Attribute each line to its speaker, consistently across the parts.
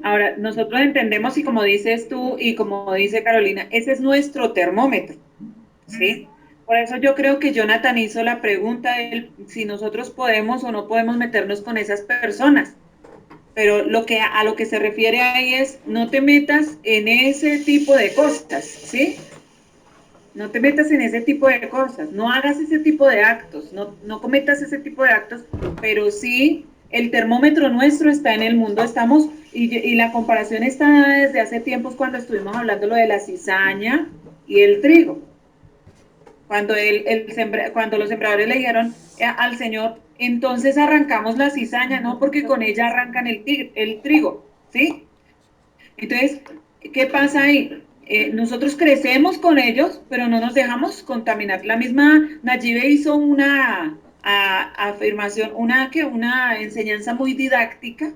Speaker 1: Ahora, nosotros entendemos y como dices tú y como dice Carolina, ese es nuestro termómetro, ¿sí? Por eso yo creo que Jonathan hizo la pregunta de si nosotros podemos o no podemos meternos con esas personas. Pero a lo que se refiere ahí es, no te metas en ese tipo de cosas, ¿sí? No te metas en ese tipo de cosas, no hagas ese tipo de actos, no cometas ese tipo de actos, pero sí el termómetro nuestro está en el mundo, estamos, y la comparación está desde hace tiempos cuando estuvimos hablando lo de la cizaña y el trigo. Cuando los sembradores le dijeron al Señor, entonces arrancamos la cizaña, no porque con ella arrancan el trigo, ¿sí? Entonces, ¿qué pasa ahí? Nosotros crecemos con ellos, pero no nos dejamos contaminar. La misma Nayibe hizo una afirmación, una enseñanza muy didáctica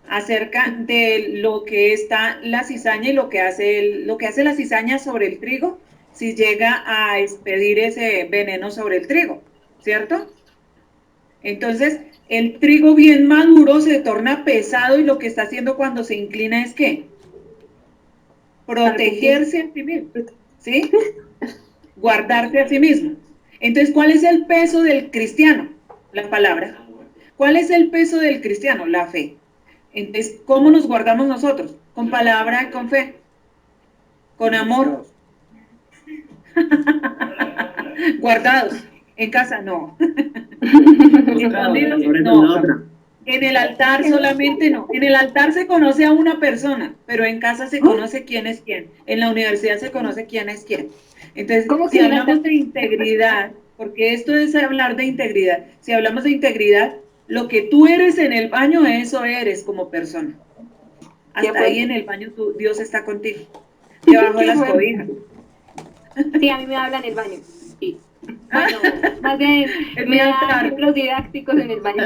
Speaker 1: acerca de lo que está la cizaña y lo que hace la cizaña sobre el trigo si llega a expedir ese veneno sobre el trigo, ¿cierto? Entonces, el trigo bien maduro se torna pesado y lo que está haciendo cuando se inclina es ¿qué?
Speaker 2: Arrepentirse.
Speaker 1: Protegerse a sí mismo, ¿sí? Guardarse a sí mismo. Entonces, ¿cuál es el peso del cristiano? La palabra. ¿Cuál es el peso del cristiano? La fe. Entonces, ¿cómo nos guardamos nosotros? Con palabra, con fe, con amor, guardados. En casa, no. Escondidos, no. En el altar solamente no. En el altar se conoce a una persona, pero en casa se conoce quién es quién. En la universidad se conoce quién es quién. Entonces,
Speaker 2: ¿Cómo que
Speaker 1: si
Speaker 2: en el altar?
Speaker 1: hablamos de integridad, porque esto es hablar de integridad, si hablamos de integridad, lo que tú eres en el baño, eso eres como persona.
Speaker 2: Qué
Speaker 1: Hasta ahí en
Speaker 2: fuerte,
Speaker 1: el baño Dios está contigo, debajo de
Speaker 2: qué
Speaker 1: las
Speaker 2: fuerte.
Speaker 1: cobijas.
Speaker 2: Sí, a mí me hablan en el baño. Sí. Bueno, más bien
Speaker 1: En
Speaker 2: me
Speaker 1: mi
Speaker 2: dan
Speaker 1: altar.
Speaker 2: libros didácticos en el baño.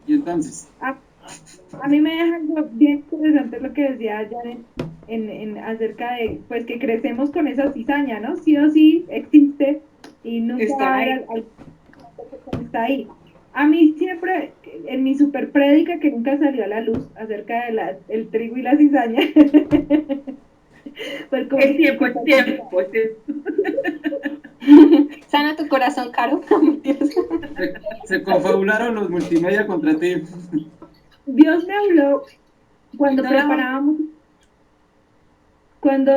Speaker 3: Y entonces,
Speaker 4: A, a mí me deja algo bien interesante lo que decía Janet acerca de pues que crecemos con esa cizaña, ¿no? Sí o sí existe y nunca va a
Speaker 1: Está
Speaker 4: haber
Speaker 1: ahí.
Speaker 4: que está ahí. A mí siempre, en mi super prédica que nunca salió a la luz acerca de el trigo y la cizaña, pues como
Speaker 1: Es
Speaker 4: que
Speaker 1: tiempo, es tiempo, es tiempo.
Speaker 2: Sana tu corazón, Caro. No, mentiras.
Speaker 3: se confabularon los multimedia contra ti.
Speaker 4: Dios me habló cuando
Speaker 1: No la
Speaker 4: preparábamos. Cuando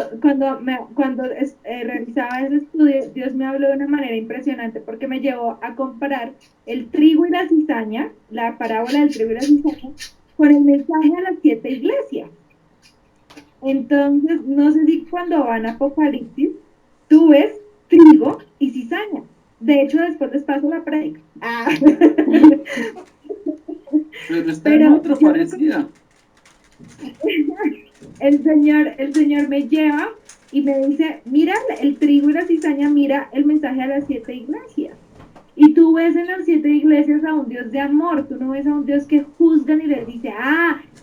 Speaker 4: realizaba ese estudio, Dios me habló de una manera impresionante porque me llevó a comparar el trigo y la cizaña, la parábola del trigo y la cizaña, con el mensaje a las siete iglesias. Entonces, no sé si cuando van a Apocalipsis, tú ves trigo y cizaña. De hecho, después les paso la prédica. Ah.
Speaker 3: Pero está en
Speaker 4: Pero
Speaker 3: otro
Speaker 4: yo
Speaker 3: parecida.
Speaker 4: el Señor me lleva y me dice, mira el trigo y la cizaña, mira el mensaje a las siete iglesias. Y tú ves en las siete iglesias a un Dios de amor, tú no ves a un Dios que juzgan y les dice,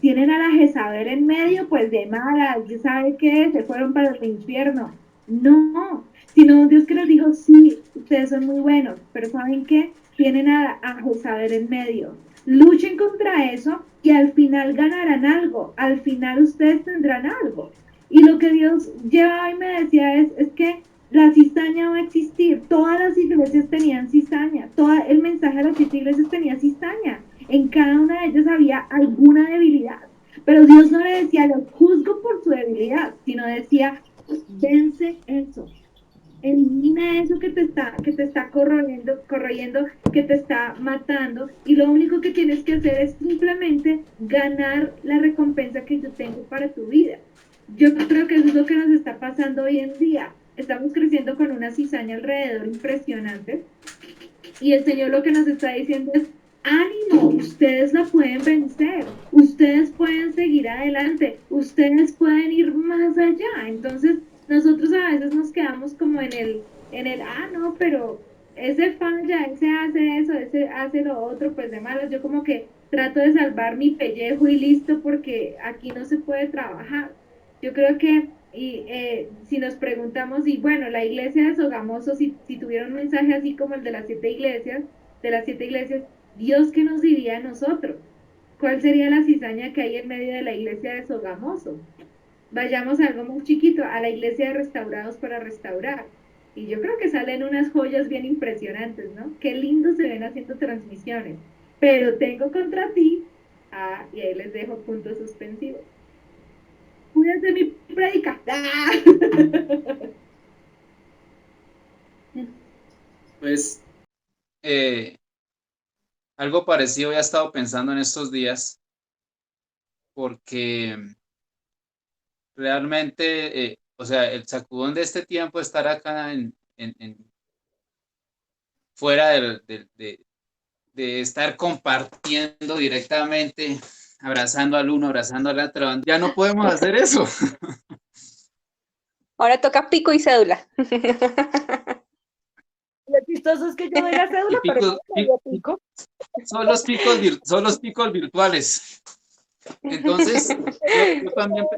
Speaker 4: tienen a la Jezabel en medio, pues de malas, ya sabe qué, se fueron para el infierno. No, sino un Dios que les dijo, sí, ustedes son muy buenos, pero ¿saben qué? Tienen a Jezabel en medio. Luchen contra eso y al final ganarán algo, al final ustedes tendrán algo. Y lo que Dios llevaba y me decía es que la cizaña va a existir. Todas las iglesias tenían cizaña. Todo el mensaje de las siete iglesias tenía cizaña. En cada una de ellas había alguna debilidad. Pero Dios no le decía, los juzgo por su debilidad, sino decía, vence eso. Elimina eso que te está corroyendo, que te está matando. Y lo único que tienes que hacer es simplemente ganar la recompensa que yo tengo para tu vida. Yo creo que eso es lo que nos está pasando hoy en día. Estamos creciendo con una cizaña alrededor impresionante y el Señor lo que nos está diciendo es, ánimo, ustedes la pueden vencer, ustedes pueden seguir adelante, ustedes pueden ir más allá. Entonces, nosotros a veces nos quedamos como no, pero ese falla, ese hace eso, ese hace lo otro, pues de malas. Yo como que trato de salvar mi pellejo y listo porque aquí no se puede trabajar. Yo creo que si nos preguntamos, y bueno, la iglesia de Sogamoso, si tuviera un mensaje así como el de las siete iglesias, Dios, ¿qué nos diría a nosotros? ¿Cuál sería la cizaña que hay en medio de la iglesia de Sogamoso? Vayamos a algo muy chiquito, a la iglesia de Restaurados para Restaurar. Y yo creo que salen unas joyas bien impresionantes, ¿no? Qué lindo se ven haciendo transmisiones. Pero tengo contra ti, y ahí les dejo puntos suspensivos. Cuídate mi predica. ¡Ah!
Speaker 3: Pues algo parecido ya he estado pensando en estos días, porque realmente, o sea, el sacudón de este tiempo estar acá fuera de estar compartiendo directamente, abrazando al uno, abrazando al otro, ya no podemos hacer eso.
Speaker 2: Ahora toca pico y cédula.
Speaker 5: Lo chistoso es que yo doy la
Speaker 3: Y
Speaker 5: cédula, pero
Speaker 3: picos,
Speaker 5: no me dio pico.
Speaker 3: son los picos virtuales. Entonces,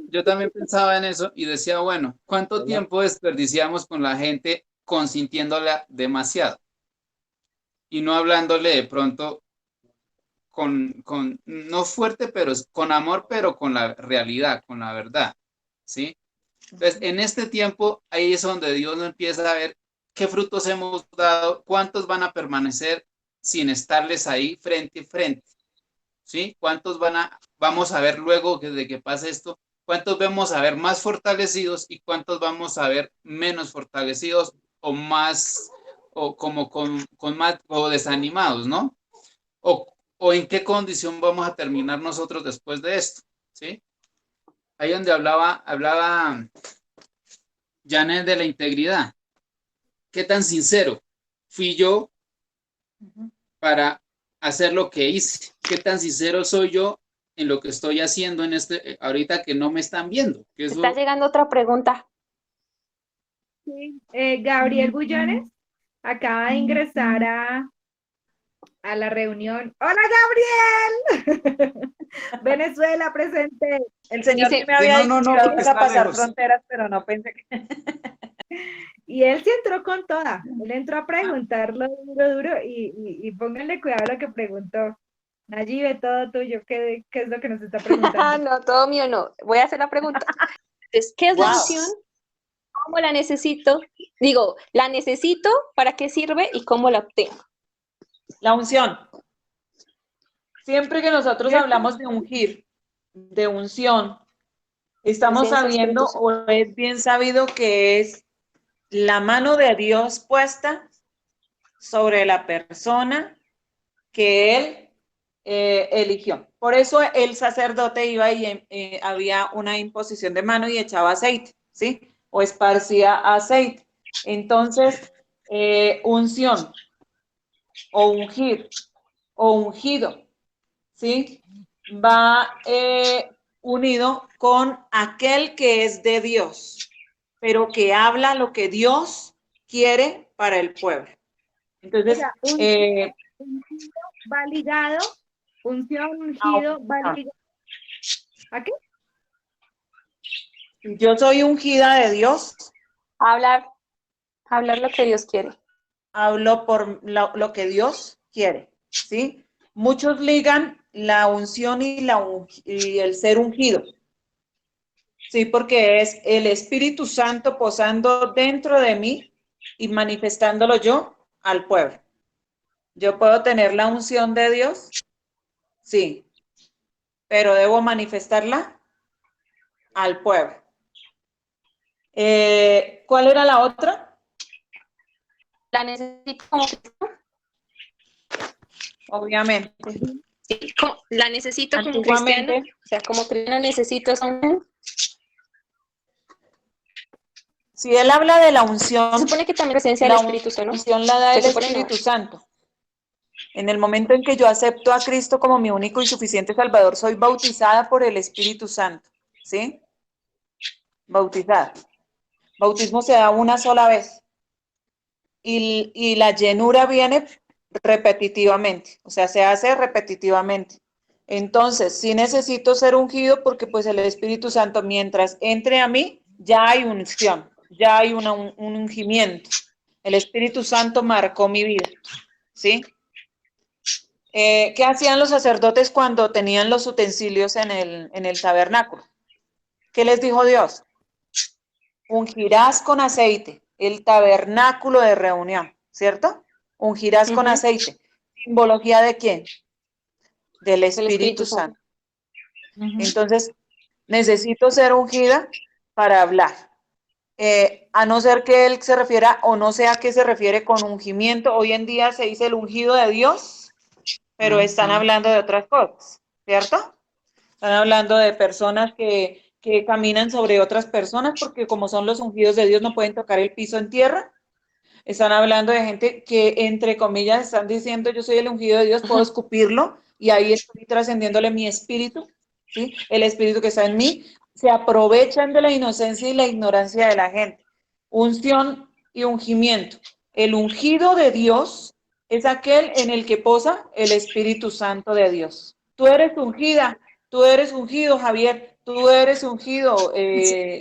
Speaker 3: yo también pensaba en eso y decía, bueno, ¿cuánto tiempo desperdiciamos con la gente consintiéndola demasiado? Y no hablándole de pronto no fuerte, pero con amor, pero con la realidad, con la verdad, ¿sí? Entonces, en este tiempo, ahí es donde Dios nos empieza a ver qué frutos hemos dado, cuántos van a permanecer sin estarles ahí frente a frente, ¿sí? ¿Cuántos vamos a ver luego de que pase esto? ¿Cuántos vamos a ver más fortalecidos y cuántos vamos a ver menos fortalecidos o más, o como con más, o desanimados, ¿no? O en qué condición vamos a terminar nosotros después de esto, ¿sí? Ahí donde hablaba Janet de la integridad. ¿Qué tan sincero fui yo para hacer lo que hice? ¿Qué tan sincero soy yo en lo que estoy haciendo ahorita que no me están viendo? Que
Speaker 2: Está
Speaker 3: eso,
Speaker 2: llegando otra pregunta.
Speaker 5: Sí. Gabriel Bullones acaba de ingresar a la reunión. ¡Hola, Gabriel! Venezuela presente. El señor
Speaker 2: Dice,
Speaker 5: que me había dicho que íbamos a
Speaker 3: está
Speaker 5: pasar
Speaker 3: lejos.
Speaker 5: fronteras, pero no pensé que... Y él sí entró con toda. Él entró a preguntarlo duro, y pónganle cuidado a lo que preguntó. Nayibe, todo tuyo. ¿Qué es lo que nos está preguntando?
Speaker 2: no, todo mío no. Voy a hacer la pregunta. Entonces, ¿qué es la unción? ¿Cómo la necesito? Digo, ¿la necesito? ¿Para qué sirve? ¿Y cómo la obtengo?
Speaker 5: La unción. Siempre que nosotros hablamos de ungir, de unción, estamos
Speaker 2: Presencia, Espíritu
Speaker 5: sabiendo,
Speaker 2: Santo.
Speaker 5: o es bien sabido, que es la mano de Dios puesta sobre la persona que él eligió. Por eso el sacerdote iba y había una imposición de mano y echaba aceite, ¿sí? O esparcía aceite. Entonces, unción o ungir o ungido, ¿sí? Va unido con aquel que es de Dios, pero que habla lo que Dios quiere para el pueblo. Entonces,
Speaker 4: Ungido va ligado, unción, ungido, va ligado. ¿A qué?
Speaker 5: yo soy ungida de Dios,
Speaker 2: Hablar lo que Dios quiere.
Speaker 5: hablo por lo que Dios quiere, ¿sí? Muchos ligan la unción y el ser ungido, ¿sí? Porque es el Espíritu Santo posando dentro de mí y manifestándolo yo al pueblo. ¿Yo puedo tener la unción de Dios? Sí, pero debo manifestarla al pueblo. ¿Cuál era la otra?
Speaker 2: ¿La necesito como cristiano?
Speaker 5: Obviamente.
Speaker 2: Sí, ¿la necesito como
Speaker 5: Antiguamente,
Speaker 2: cristiano? O sea, como cristiano necesito esa unción.
Speaker 5: si él habla de la
Speaker 2: Se
Speaker 5: unción,
Speaker 2: supone que también presencia del Espíritu Santo,
Speaker 5: la
Speaker 2: ¿no?
Speaker 5: unción la da el
Speaker 2: Se supone
Speaker 5: Espíritu
Speaker 2: no.
Speaker 5: Santo. En el momento en que yo acepto a Cristo como mi único y suficiente Salvador, soy bautizada por el Espíritu Santo, ¿sí? Bautizada. Bautismo se da una sola vez y la llenura viene repetitivamente, o sea, se hace repetitivamente. Entonces, sí necesito ser ungido porque pues el Espíritu Santo, mientras entre a mí, ya hay unción, ya hay un ungimiento. El Espíritu Santo marcó mi vida, ¿sí? ¿Qué hacían los sacerdotes cuando tenían los utensilios en el tabernáculo? ¿Qué les dijo Dios? Ungirás con aceite el tabernáculo de reunión, ¿cierto? Ungirás con aceite. ¿Simbología de quién? Del Espíritu Santo. Entonces, necesito ser ungida para hablar. A no ser que él se refiera, o no sé a qué se refiere con ungimiento. Hoy en día se dice el ungido de Dios, pero están hablando de otras cosas, ¿cierto? Están hablando de personas que caminan sobre otras personas, porque como son los ungidos de Dios no pueden tocar el piso en tierra. Están hablando de gente que, entre comillas, están diciendo, yo soy el ungido de Dios, puedo escupirlo, y ahí estoy trascendiéndole mi espíritu, ¿sí? El espíritu que está en mí. Se aprovechan de la inocencia y la ignorancia de la gente. Unción y ungimiento. El ungido de Dios es aquel en el que posa el Espíritu Santo de Dios. Tú eres ungida, tú eres ungido, Javier, tú eres ungido,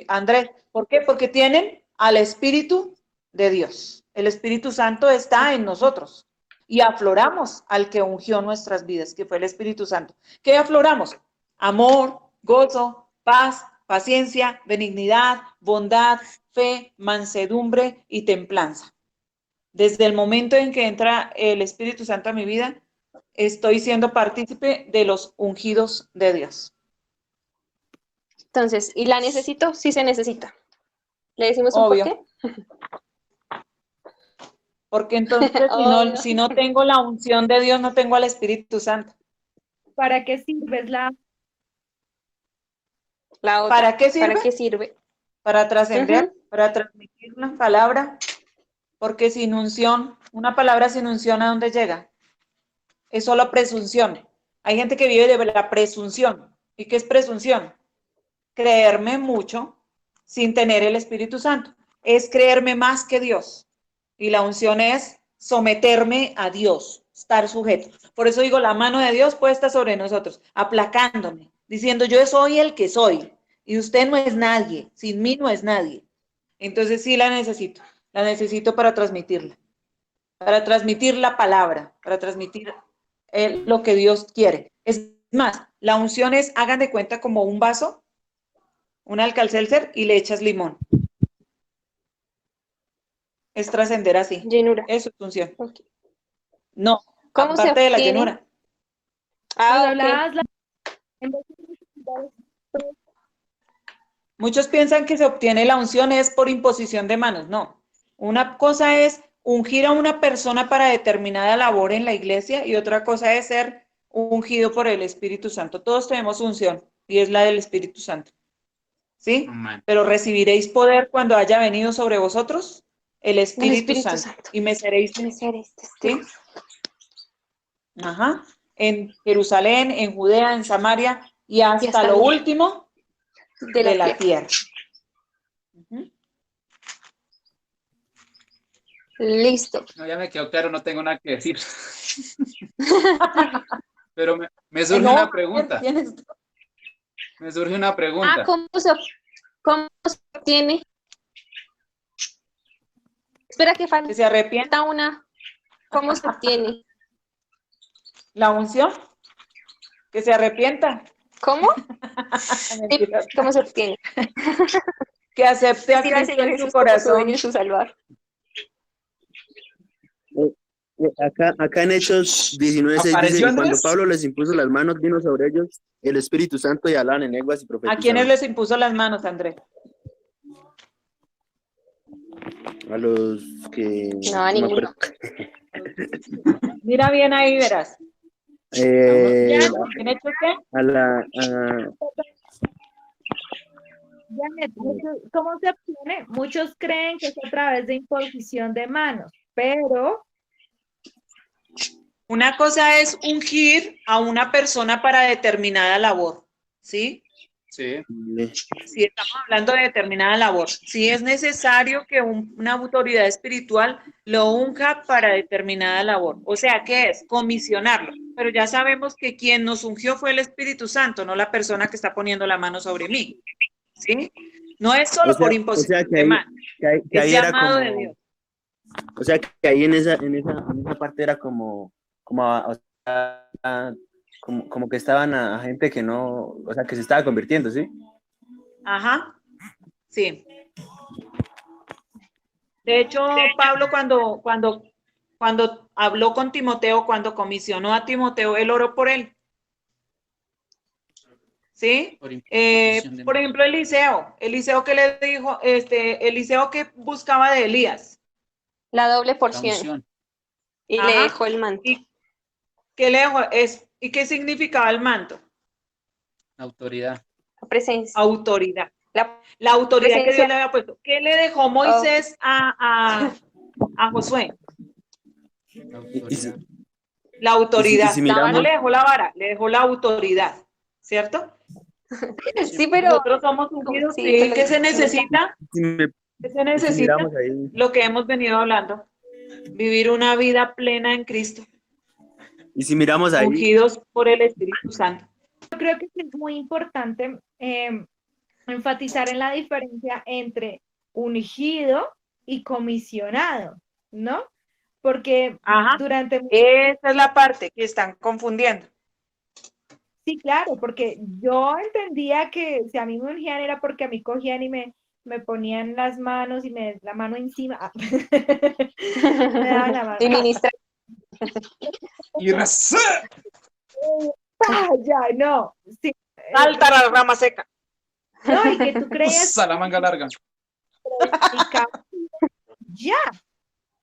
Speaker 5: Andrés. ¿Por qué? Porque tienen al Espíritu de Dios. El Espíritu Santo está en nosotros y afloramos al que ungió nuestras vidas, que fue el Espíritu Santo. ¿Qué afloramos? Amor, gozo, paz, paciencia, benignidad, bondad, fe, mansedumbre y templanza. Desde el momento en que entra el Espíritu Santo a mi vida, estoy siendo partícipe de los ungidos de Dios.
Speaker 2: Entonces, ¿y la necesito? Sí se necesita. ¿Le decimos
Speaker 5: Obvio.
Speaker 2: un por qué?
Speaker 5: Porque entonces, si no tengo la unción de Dios, no tengo al Espíritu Santo.
Speaker 4: ¿Para qué sirves
Speaker 2: La otra.
Speaker 5: ¿Para qué sirve?
Speaker 2: ¿Para qué sirve?
Speaker 5: Para trascender, para transmitir una palabra. Porque sin unción, una palabra sin unción, ¿a dónde llega? Es solo presunción. Hay gente que vive de la presunción. ¿Y qué es presunción? Creerme mucho sin tener el Espíritu Santo. Es creerme más que Dios. Y la unción es someterme a Dios, estar sujeto. Por eso digo, la mano de Dios puesta sobre nosotros, aplacándome, diciendo, yo soy el que soy. Y usted no es nadie. Sin mí no es nadie. Entonces sí la necesito para transmitirla. Para transmitir la palabra, para transmitir lo que Dios quiere. Es más, la unción es, hagan de cuenta como un vaso, un alcacelser y le echas limón. Es trascender así.
Speaker 2: Llenura.
Speaker 5: Eso es unción.
Speaker 2: Okay.
Speaker 5: No,
Speaker 2: ¿Cómo
Speaker 5: aparte
Speaker 2: se
Speaker 5: de la
Speaker 2: obtiene?
Speaker 5: llenura. Muchos piensan que se obtiene la unción es por imposición de manos. No. Una cosa es ungir a una persona para determinada labor en la iglesia y otra cosa es ser ungido por el Espíritu Santo. Todos tenemos unción y es la del Espíritu Santo. ¿Sí?
Speaker 3: Amén.
Speaker 5: Pero recibiréis poder cuando haya venido sobre vosotros el Espíritu Santo. Y me seréis testigos. ¿Sí? Ajá. En Jerusalén, en Judea, en Samaria y hasta lo último de la tierra.
Speaker 2: Listo.
Speaker 3: No, ya me quedó claro, no tengo nada que decir. Pero me surge una pregunta. Me surge una pregunta.
Speaker 2: ¿Cómo se obtiene? Espera que falta.
Speaker 5: ¿Que se arrepienta?
Speaker 2: Una. ¿Cómo se obtiene?
Speaker 5: ¿La unción? Que se arrepienta.
Speaker 2: ¿Cómo? ¿Cómo se obtiene?
Speaker 5: Que acepte a Cristo en su corazón.
Speaker 2: Y su salvar.
Speaker 6: Acá en Hechos 19:6 dice que cuando Pablo les impuso las manos, vino sobre ellos el Espíritu Santo y hablaban en lenguas y profetizaban.
Speaker 5: ¿A quiénes les impuso las manos, Andrés?
Speaker 6: A los que...
Speaker 2: No, a ninguno.
Speaker 5: Mira bien ahí, verás. ¿En Hechos qué?
Speaker 4: Janet, ¿cómo se obtiene? Muchos creen que es a través de imposición de manos, pero...
Speaker 5: Una cosa es ungir a una persona para determinada labor, ¿sí?
Speaker 3: Sí.
Speaker 5: Si estamos hablando de determinada labor, si es necesario que una autoridad espiritual lo unja para determinada labor. O sea, ¿qué es? Comisionarlo. Pero ya sabemos que quien nos ungió fue el Espíritu Santo, no la persona que está poniendo la mano sobre mí, ¿sí? No es solo por imposición de mano, es llamado de Dios.
Speaker 6: O sea, que ahí en esa parte era como como que estaban a gente que no, o sea, que se estaba convirtiendo, ¿sí?
Speaker 5: Ajá, sí. De hecho, Pablo cuando habló con Timoteo, cuando comisionó a Timoteo, él oró por él. ¿Sí? Por ejemplo, Eliseo que le dijo, Eliseo que buscaba de Elías.
Speaker 2: La doble porción. Y
Speaker 5: Ajá.
Speaker 2: le dejó el manto.
Speaker 5: ¿Y qué le dejó? ¿Y qué significaba el manto?
Speaker 3: Autoridad.
Speaker 2: La presencia.
Speaker 5: Autoridad.
Speaker 2: La
Speaker 5: autoridad que
Speaker 2: presencia.
Speaker 5: Dios le había puesto. ¿Qué le dejó Moisés a Josué?
Speaker 3: Autoridad.
Speaker 5: La autoridad.
Speaker 6: si miramos-
Speaker 5: No le dejó la vara, le dejó la autoridad, ¿cierto?
Speaker 2: Sí, pero
Speaker 5: Nosotros somos ungidos,
Speaker 2: sí,
Speaker 5: sí,
Speaker 2: pero-
Speaker 5: ¿qué se necesita?
Speaker 6: si me-
Speaker 5: ¿Qué se
Speaker 6: si
Speaker 5: necesita?
Speaker 6: miramos ahí,
Speaker 5: Lo que hemos venido hablando. Vivir una vida plena en Cristo,
Speaker 6: y si miramos ahí,
Speaker 5: ungidos por el Espíritu Santo.
Speaker 4: Yo creo que es muy importante enfatizar en la diferencia entre ungido y comisionado, ¿no? Porque
Speaker 5: Ajá.
Speaker 4: durante...
Speaker 5: Esa es la parte que están confundiendo.
Speaker 4: Sí, claro, porque yo entendía que si a mí me ungían era porque a mí cogían y me ponían las manos y la mano encima. Me daban la mano.
Speaker 2: Y ministra.
Speaker 3: Y rezar.
Speaker 4: Ya, no. Sí.
Speaker 5: Salta la rama seca.
Speaker 4: No, y que tú creas
Speaker 3: Salamanga larga.
Speaker 4: ya.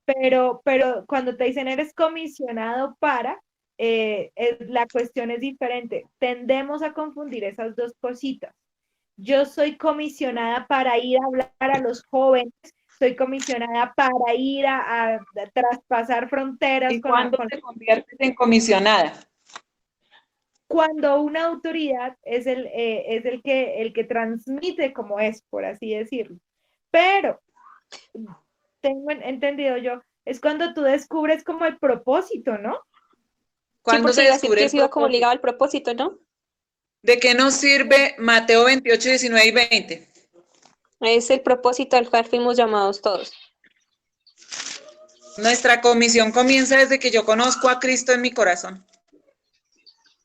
Speaker 4: Pero cuando te dicen eres comisionado para, la cuestión es diferente. Tendemos a confundir esas dos cositas. Yo soy comisionada para ir a hablar a los jóvenes, soy comisionada para ir a traspasar fronteras.
Speaker 5: ¿Y cuándo
Speaker 4: con
Speaker 5: te conviertes en comisionada?
Speaker 4: Cuando una autoridad es el que transmite como es, por así decirlo. Pero tengo entendido yo, es cuando tú descubres como el propósito, ¿no?
Speaker 5: ¿Cuándo
Speaker 2: Sí,
Speaker 5: se
Speaker 2: porque iba a decir
Speaker 5: descubre
Speaker 2: que
Speaker 5: el
Speaker 2: eso iba como
Speaker 5: propósito?
Speaker 2: ligado al propósito, ¿no?
Speaker 5: ¿De qué nos sirve Mateo 28, 19 y 20?
Speaker 2: Es el propósito al cual fuimos llamados todos.
Speaker 5: Nuestra comisión comienza desde que yo conozco a Cristo en mi corazón.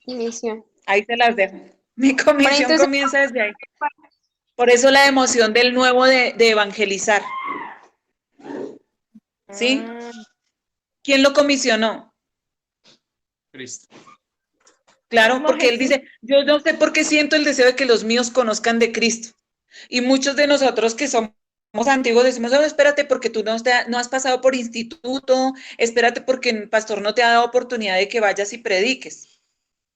Speaker 2: Misión.
Speaker 5: Ahí se las dejo. Mi comisión
Speaker 2: entonces-
Speaker 5: comienza desde ahí. Por eso la emoción del nuevo de evangelizar. ¿Sí? ¿Quién lo comisionó?
Speaker 3: Cristo.
Speaker 5: Claro,
Speaker 4: Como
Speaker 5: porque él
Speaker 4: Jesús.
Speaker 5: dice, yo no sé por qué siento el deseo de que los míos conozcan de Cristo. Y muchos de nosotros que somos antiguos decimos, no, espérate porque tú no has pasado por instituto, espérate porque el pastor no te ha dado oportunidad de que vayas y prediques.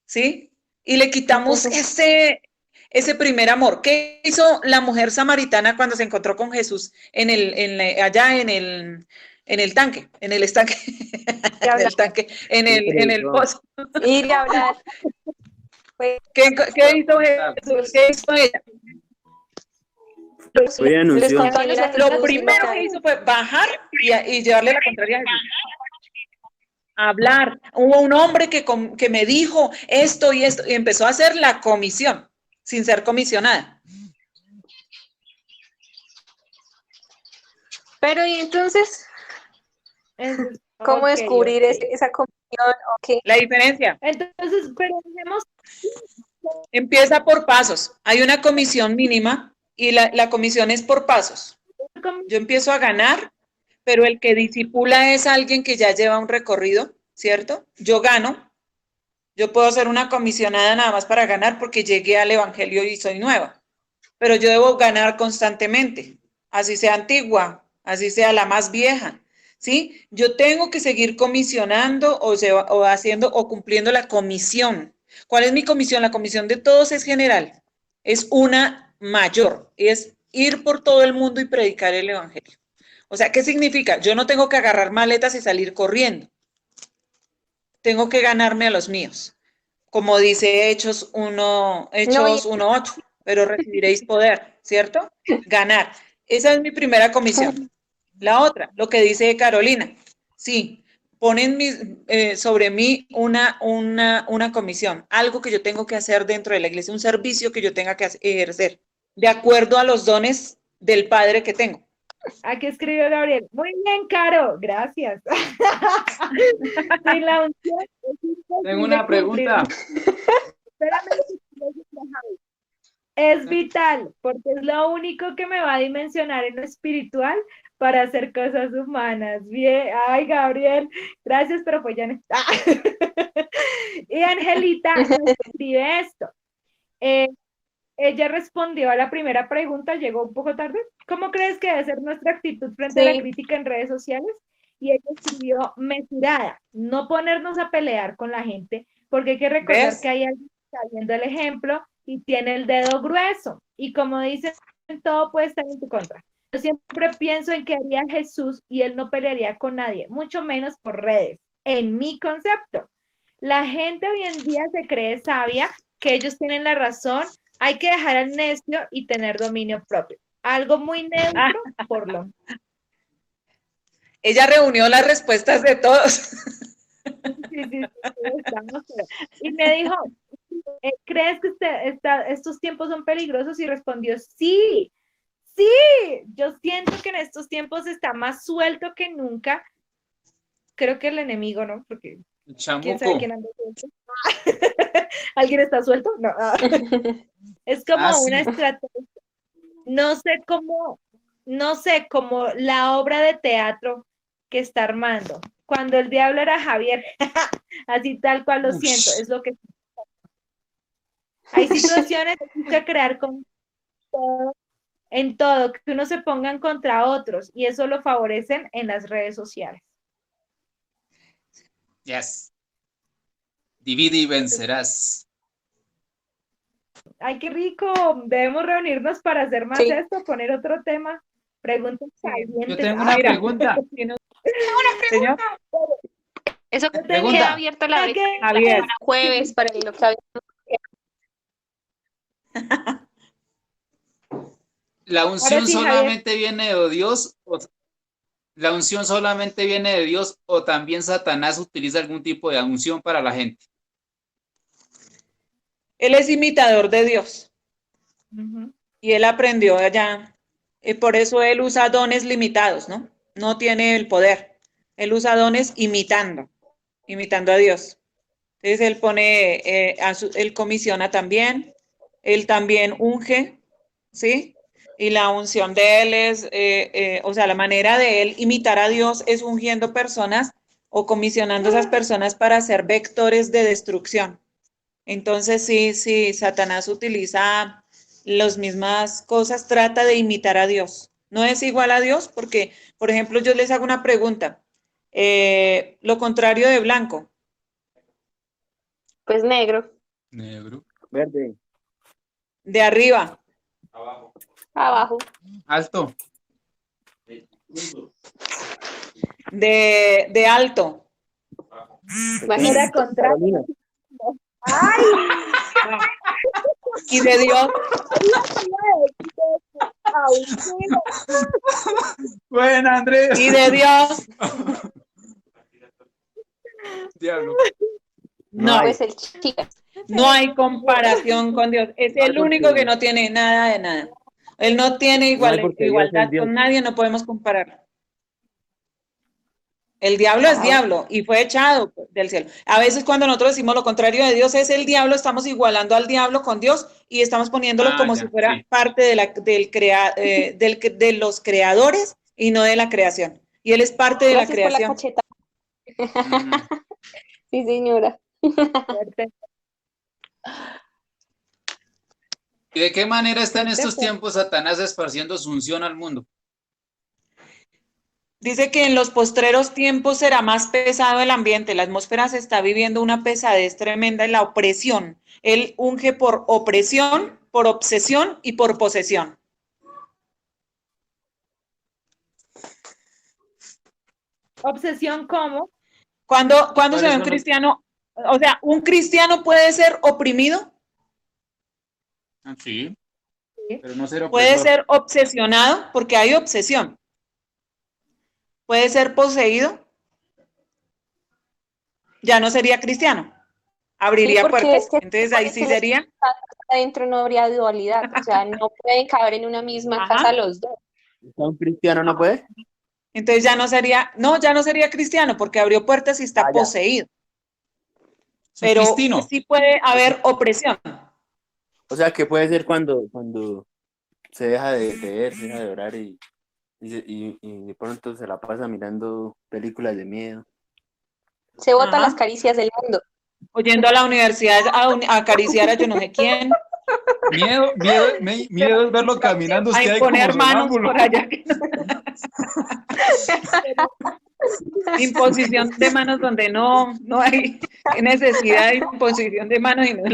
Speaker 5: ¿Sí? Y le quitamos ese primer amor. ¿Qué hizo la mujer samaritana cuando se encontró con Jesús allá en el tanque, en el estanque, en el pozo?
Speaker 2: Ir y hablar. Pues,
Speaker 5: ¿Qué hizo Jesús? ¿Qué hizo ella?
Speaker 6: Fue anunció.
Speaker 2: les contó a los
Speaker 5: Lo
Speaker 2: otros
Speaker 5: primero que hizo fue bajar y llevarle la contraria a Jesús. Hablar. Hubo un hombre que me dijo esto y esto, y empezó a hacer la comisión, sin ser comisionada.
Speaker 2: Pero y entonces, ¿cómo
Speaker 4: Ok,
Speaker 2: descubrir
Speaker 4: ok.
Speaker 2: esa comunión? Okay.
Speaker 5: La diferencia
Speaker 4: Entonces, pero dejemos
Speaker 5: empieza por pasos. Hay una comisión mínima y la comisión es por pasos. Yo empiezo a ganar, pero el que discipula es alguien que ya lleva un recorrido, ¿cierto? Yo gano. Yo puedo ser una comisionada nada más para ganar porque llegué al evangelio y soy nueva. Pero yo debo ganar constantemente, así sea antigua, así sea la más vieja, ¿sí? Yo tengo que seguir comisionando o haciendo o cumpliendo la comisión. ¿Cuál es mi comisión? La comisión de todos es general, es una mayor, es ir por todo el mundo y predicar el evangelio. O sea, ¿qué significa? Yo no tengo que agarrar maletas y salir corriendo. Tengo que ganarme a los míos. Como dice Hechos 1:8, pero recibiréis poder, ¿cierto? Ganar. Esa es mi primera comisión. La otra, lo que dice Carolina. Sí, ponen sobre mí una comisión, algo que yo tengo que hacer dentro de la iglesia, un servicio que yo tenga que ejercer, de acuerdo a los dones del Padre que tengo.
Speaker 4: Aquí escribió Gabriel. Muy bien, Caro. Gracias. Sin la unción es imposible
Speaker 3: Tengo una pregunta.
Speaker 4: Espérame, es vital, porque es lo único que me va a dimensionar en lo espiritual para hacer cosas humanas. Bien, ay, Gabriel, gracias, pero pues ya no está. Y Angelita nos escribe esto. Ella respondió a la primera pregunta, llegó un poco tarde. ¿Cómo crees que debe ser nuestra actitud frente a la crítica en redes sociales? Y ella escribió mesurada, no ponernos a pelear con la gente, porque hay que recordar que hay alguien que está viendo el ejemplo y tiene el dedo grueso. Y como dicen, todo puede estar en tu contra. Yo siempre pienso en que haría Jesús y él no pelearía con nadie, mucho menos por redes, en mi concepto. La gente hoy en día se cree sabia, que ellos tienen la razón. Hay que dejar al necio y tener dominio propio. Algo muy neutro, por lo menos.
Speaker 5: Ella reunió las respuestas de todos.
Speaker 4: Sí, estamos. Y me dijo, ¿crees que estos tiempos son peligrosos? Y respondió, sí, yo siento que en estos tiempos está más suelto que nunca. Creo que el enemigo, ¿no? Porque ¿quién sabe quién anda suelto? ¿Alguien está suelto? No. Es como una estrategia. No sé cómo la obra de teatro que está armando. Cuando el diablo era Javier, así tal cual lo siento, es lo que hay situaciones que hay que crear con todo, en todo, que uno se pongan contra otros, y eso lo favorecen en las redes sociales.
Speaker 3: Yes. Divide y vencerás.
Speaker 4: Ay, qué rico. Debemos reunirnos para hacer más esto, poner otro tema. Preguntas calientes.
Speaker 3: Yo tengo una pregunta.
Speaker 5: Señor.
Speaker 2: Eso queda abierto la vez para jueves, para lo que
Speaker 3: ¿La unción solamente viene de Dios? ¿La unción solamente viene de Dios o también Satanás utiliza algún tipo de unción para la gente?
Speaker 5: Él es imitador de Dios. Y él aprendió allá. Y por eso él usa dones limitados, ¿no? No tiene el poder. Él usa dones imitando a Dios. Entonces él pone, él comisiona también, él también unge, ¿sí? Y la unción de él es, o sea, la manera de él imitar a Dios es ungiendo personas o comisionando a esas personas para ser vectores de destrucción. Entonces sí, Satanás utiliza las mismas cosas, trata de imitar a Dios. No es igual a Dios porque, por ejemplo, yo les hago una pregunta. Lo contrario de blanco.
Speaker 2: Pues negro.
Speaker 3: Negro.
Speaker 6: Verde.
Speaker 5: De arriba.
Speaker 2: Abajo.
Speaker 3: Alto.
Speaker 5: De alto.
Speaker 4: Era contrario.
Speaker 5: ¡Ay! Y de Dios.
Speaker 3: Bueno, Andrés.
Speaker 5: Y de Dios.
Speaker 3: Diablo.
Speaker 5: No, no hay comparación con Dios. Es el único que no tiene nada de nada. Él no tiene igualdad con nadie, no podemos comparar. El diablo es diablo y fue echado del cielo. A veces cuando nosotros decimos lo contrario de Dios es el diablo, estamos igualando al diablo con Dios y estamos poniéndolo como si fuera parte de, de los creadores y no de la creación. Y él es parte de la creación.
Speaker 2: Sí, señora.
Speaker 3: ¿Y de qué manera está en estos tiempos Satanás esparciendo su unción al mundo?
Speaker 5: Dice que en los postreros tiempos será más pesado el ambiente, la atmósfera se está viviendo una pesadez tremenda en la opresión. Él unge por opresión, por obsesión y por posesión.
Speaker 4: ¿Obsesión cómo?
Speaker 5: ¿Cuándo se ve un cristiano? O sea, ¿un cristiano puede ser oprimido?
Speaker 3: Sí. Pero no ser opresor.
Speaker 5: Puede ser obsesionado, porque hay obsesión. Puede ser poseído. Ya no sería cristiano. Abriría puertas. Entonces ahí sí sería.
Speaker 2: Adentro no habría dualidad. O sea, no pueden caber en una misma casa los dos.
Speaker 6: ¿Un cristiano no puede?
Speaker 5: Entonces ya no sería cristiano porque abrió puertas y está poseído. Pero
Speaker 3: cristino.
Speaker 5: sí puede haber opresión.
Speaker 6: O sea, que puede ser cuando se deja de ver, se deja de orar y de pronto se la pasa mirando películas de miedo.
Speaker 2: Se bota
Speaker 5: Ajá.
Speaker 2: las caricias del mundo.
Speaker 5: Oyendo a la universidad a acariciar a yo no sé quién.
Speaker 3: Miedo es verlo caminando
Speaker 5: A
Speaker 3: usted ahí como
Speaker 5: imponer manos
Speaker 3: sonámbulo.
Speaker 5: por allá. Imposición de manos donde no hay necesidad de imposición de manos. Y no
Speaker 4: Hay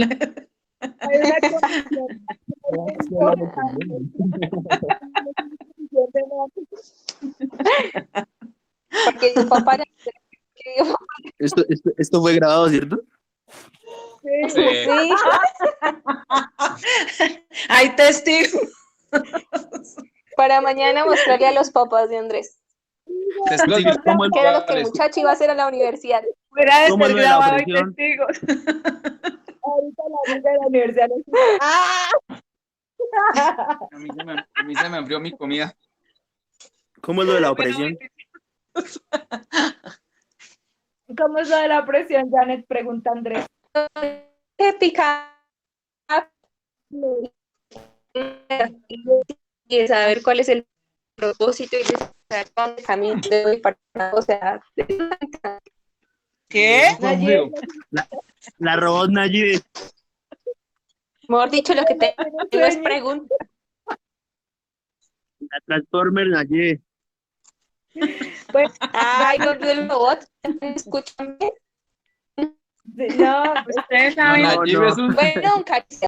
Speaker 4: una condición
Speaker 2: Porque tu papá
Speaker 6: Esto fue grabado, ¿cierto?
Speaker 3: Sí.
Speaker 2: sí,
Speaker 5: hay testigos.
Speaker 2: para mañana mostrarle a los papás de Andrés.
Speaker 3: Testigos
Speaker 2: Que era lo que el
Speaker 3: oculares.
Speaker 2: muchacho iba a hacer a la universidad.
Speaker 5: Fuera de
Speaker 6: ¿Cómo es
Speaker 5: ser
Speaker 6: lo de la
Speaker 5: grabado y
Speaker 6: opresión?
Speaker 5: testigos.
Speaker 4: ahorita la amiga de la universidad.
Speaker 3: A mí se me abrió mi comida.
Speaker 6: ¿Cómo es lo de la
Speaker 5: Bueno,
Speaker 6: opresión?
Speaker 4: ¿Cómo es lo de la presión, Janet? Pregunta Andrés.
Speaker 2: Te pica y de saber cuál es el propósito y de saber dónde camino debo para, o sea,
Speaker 5: ¿Qué?
Speaker 3: Conmigo.
Speaker 6: La robot Nayib.
Speaker 2: mejor dicho, lo que tengo es
Speaker 4: Sueño.
Speaker 2: preguntas.
Speaker 6: La Transformer Nayib.
Speaker 4: Pues,
Speaker 2: Ay, volvió el robot. Escúchame.
Speaker 4: no,
Speaker 5: Ustedes
Speaker 3: No,
Speaker 5: saben.
Speaker 3: Nayib
Speaker 6: no.
Speaker 3: es un...
Speaker 2: Bueno, caricia.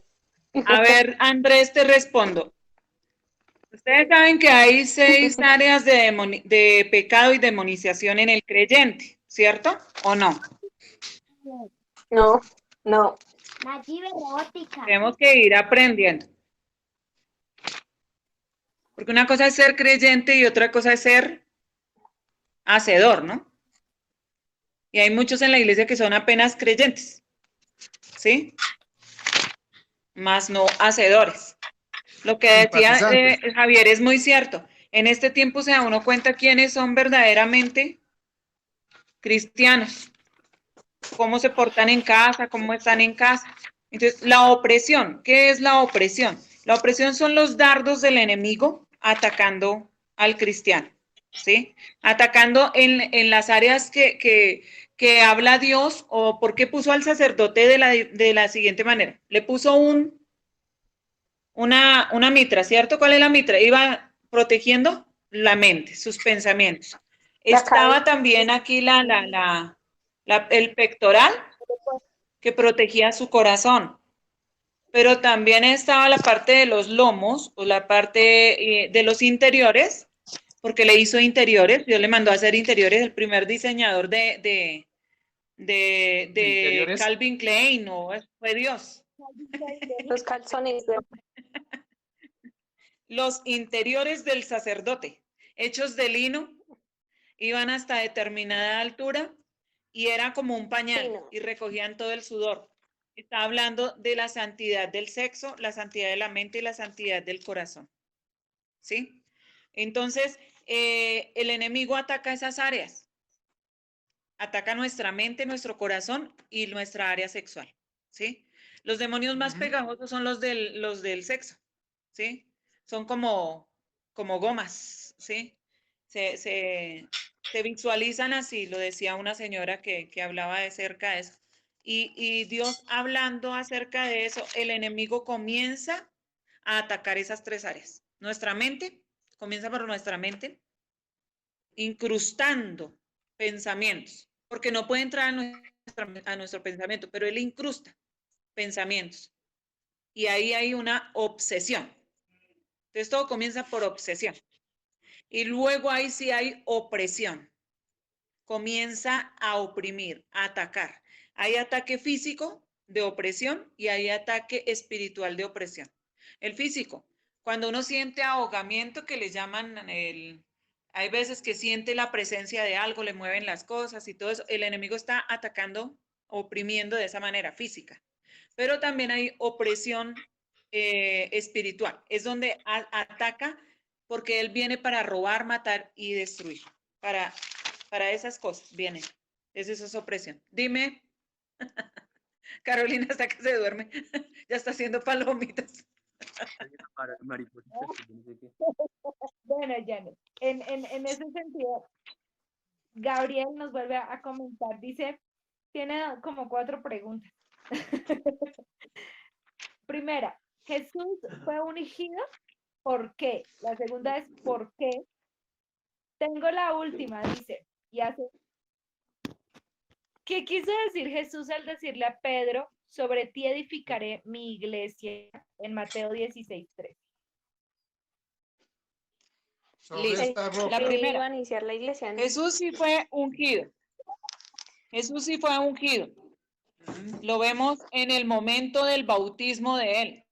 Speaker 5: A ver, Andrés, te respondo. Ustedes saben que hay 6 áreas de pecado y demonización en el creyente, ¿cierto? ¿O no?
Speaker 2: No, no.
Speaker 7: Nayib erótica.
Speaker 5: Tenemos que ir aprendiendo. Porque una cosa es ser creyente y otra cosa es ser hacedor, ¿no? Y hay muchos en la iglesia que son apenas creyentes, ¿sí? Más no hacedores. Lo que decía
Speaker 3: Simpatizantes.
Speaker 5: Javier es muy cierto. En este tiempo se da uno cuenta quiénes son verdaderamente cristianos, cómo se portan en casa, cómo están en casa. Entonces, la opresión, ¿qué es la opresión? La opresión son los dardos del enemigo atacando al cristiano, ¿sí? Atacando en las áreas que habla Dios, o por qué puso al sacerdote de la siguiente manera. Le puso una mitra, ¿cierto? ¿Cuál es la mitra? Iba protegiendo la mente, sus pensamientos. Estaba también aquí el pectoral que protegía su corazón, pero también estaba la parte de los lomos o la parte de los interiores, porque le hizo interiores, Dios le mandó a hacer interiores, el primer diseñador de
Speaker 3: ¿Interiores?
Speaker 5: Calvin Klein, no, fue Dios.
Speaker 2: Los calzones.
Speaker 5: Los interiores del sacerdote, hechos de lino, iban hasta determinada altura y era como un pañal y recogían todo el sudor. Está hablando de la santidad del sexo, la santidad de la mente y la santidad del corazón. ¿Sí? Entonces, el enemigo ataca esas áreas. Ataca nuestra mente, nuestro corazón y nuestra área sexual. ¿Sí? Los demonios más pegajosos son los del sexo. ¿Sí? Son como gomas. ¿Sí? Se visualizan así, lo decía una señora que hablaba de cerca de eso. Y Dios hablando acerca de eso, el enemigo comienza a atacar esas 3 áreas. Nuestra mente, comienza por nuestra mente, incrustando pensamientos, porque no puede entrar a nuestro pensamiento, pero él incrusta pensamientos. Y ahí hay una obsesión. Entonces todo comienza por obsesión. Y luego ahí sí hay opresión. Comienza a oprimir, a atacar. Hay ataque físico de opresión y hay ataque espiritual de opresión. El físico, cuando uno siente ahogamiento, que le llaman hay veces que siente la presencia de algo, le mueven las cosas y todo eso, el enemigo está atacando, oprimiendo de esa manera física. Pero también hay opresión espiritual, es donde ataca porque él viene para robar, matar y destruir. Para esas cosas viene. Esa es su opresión. Dime, Carolina, hasta que se duerme. Ya está haciendo palomitas.
Speaker 6: Maripositas, que yo no sé qué.
Speaker 4: Bueno, Janet, en ese sentido, Gabriel nos vuelve a comentar, dice, tiene como 4 preguntas. Primera, ¿Jesús fue ungido? ¿Por qué? La segunda es ¿por qué? Tengo la última, dice, y hace, ¿qué quiso decir Jesús al decirle a Pedro, sobre ti edificaré mi iglesia, en Mateo 16:3?
Speaker 3: Sobre
Speaker 5: Listo.
Speaker 3: esta roca.
Speaker 5: La
Speaker 2: Que
Speaker 5: primera.
Speaker 2: iba a iniciar la iglesia, ¿no?
Speaker 5: Jesús sí fue ungido. Jesús sí fue ungido. Lo vemos en el momento del bautismo de él.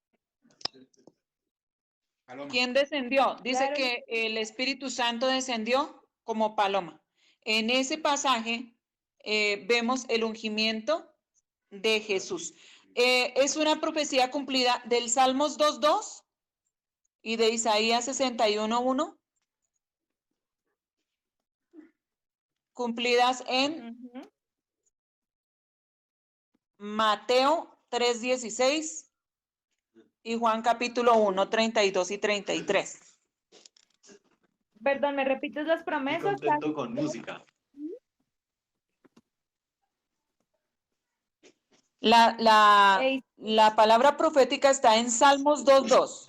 Speaker 3: Paloma.
Speaker 5: ¿Quién descendió? Dice
Speaker 4: Claro.
Speaker 5: que el Espíritu Santo descendió como paloma. En ese pasaje vemos el ungimiento de Jesús. Es una profecía cumplida del Salmos 2:2 y de Isaías 61:1, cumplidas en
Speaker 4: Ujú.
Speaker 5: Mateo 3:16 y Juan capítulo 1, 32 y 33.
Speaker 4: Perdón, ¿me repites las promesas?
Speaker 8: Contento con música.
Speaker 4: Ey.
Speaker 5: La palabra profética está en Salmos 2:2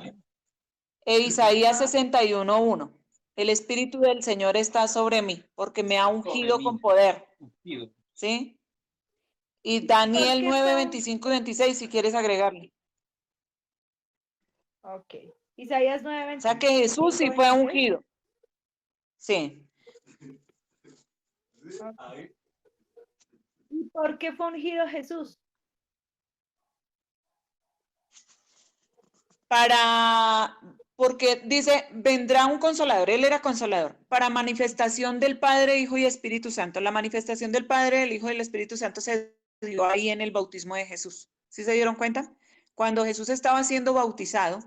Speaker 5: e Isaías 61:1. El Espíritu del Señor está sobre mí porque me ha ungido con poder.
Speaker 3: Ungido.
Speaker 5: ¿Sí? Y Daniel
Speaker 4: ¿Por qué
Speaker 5: 9,
Speaker 4: fue
Speaker 5: 25 y 26, si quieres agregarle.
Speaker 4: Ok. Isaías 9:25.
Speaker 5: O sea que Jesús sí fue ungido. Sí.
Speaker 4: ¿Y por qué fue ungido Jesús?
Speaker 5: Porque dice, vendrá un consolador, él era consolador, para manifestación del Padre, Hijo y Espíritu Santo. La manifestación del Padre, el Hijo y el Espíritu Santo se dio ahí en el bautismo de Jesús. ¿Sí se dieron cuenta? Cuando Jesús estaba siendo bautizado,